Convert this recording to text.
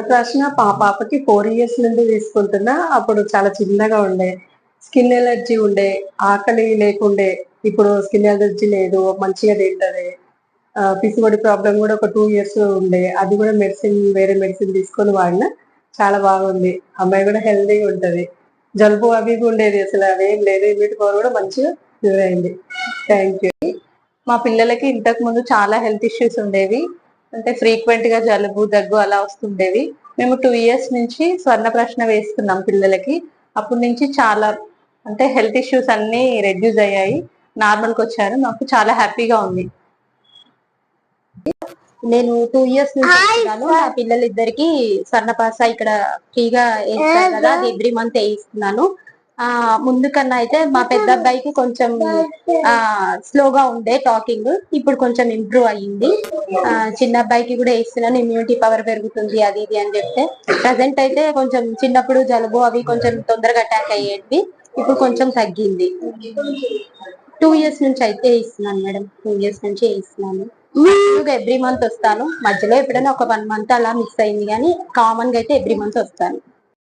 ప్రశ్న పాపకి 4 years నుండి తీసుకుంటున్నా. అప్పుడు చాలా చిన్నగా ఉండే, స్కిన్ ఎలర్జీ ఉండే, ఆకలి లేకుండే. ఇప్పుడు స్కిన్ ఎలర్జీ లేదు, మంచిగా తింటది. పిసిఓడి ప్రాబ్లం కూడా ఒక 2 years ఉండే, అది కూడా వేరే మెడిసిన్ తీసుకొని వాడినా, చాలా బాగుంది. అమ్మాయి కూడా హెల్దీగా ఉంటది. జలుబు అవి ఇవి ఉండేది, అసలు అవేం లేదు. ఇమ్యూనిటీ పవర్ కూడా మంచిగా క్యూర్ అయింది. Thank you. మా పిల్లలకి ఇంతకు ముందు చాలా హెల్త్ ఇష్యూస్ ఉండేవి. అంటే ఫ్రీక్వెంట్ గా జలుబు దగ్గు అలా వస్తుండేవి. మేము 2 years నుంచి స్వర్ణ ప్రశ్న వేస్తున్నాం పిల్లలకి. అప్పటి నుంచి చాలా అంటే హెల్త్ ఇష్యూస్ అన్ని రెడ్యూస్ అయ్యాయి, నార్మల్కి వచ్చారు. నాకు చాలా హ్యాపీగా ఉంది. నేను 2 years నుంచి ఇస్తున్నాను. నా పిల్లలిద్దరికి స్వర్ణపాస ఇక్కడ ఫ్రీగా వేస్తారు కదా, అది ఎవ్రీ మంత్ వేయిస్తున్నాను. ముందు కన్నా అయితే మా పెద్ద అబ్బాయికి కొంచెం స్లోగా ఉండే టాకింగ్, ఇప్పుడు కొంచెం ఇంప్రూవ్ అయ్యింది. చిన్న అబ్బాయికి కూడా వేస్తున్నాను, ఇమ్యూనిటీ పవర్ పెరుగుతుంది అది ఇది అని చెప్తే. ప్రజెంట్ అయితే కొంచెం చిన్నప్పుడు జలుబు అవి కొంచెం తొందరగా అటాక్ అయ్యేది, ఇప్పుడు కొంచెం తగ్గింది. 2 years నుంచి అయితే వేయిస్తున్నాను మేడం. 2 years నుంచి వేయిస్తున్నాను. ఎవ్రీ మంత్ వస్తాను. మధ్యలో ఎప్పుడైనా ఒక 1 month అలా మిస్ అయింది, కానీ కామన్ గా అయితే ఎవ్రీ మంత్ వస్తాను.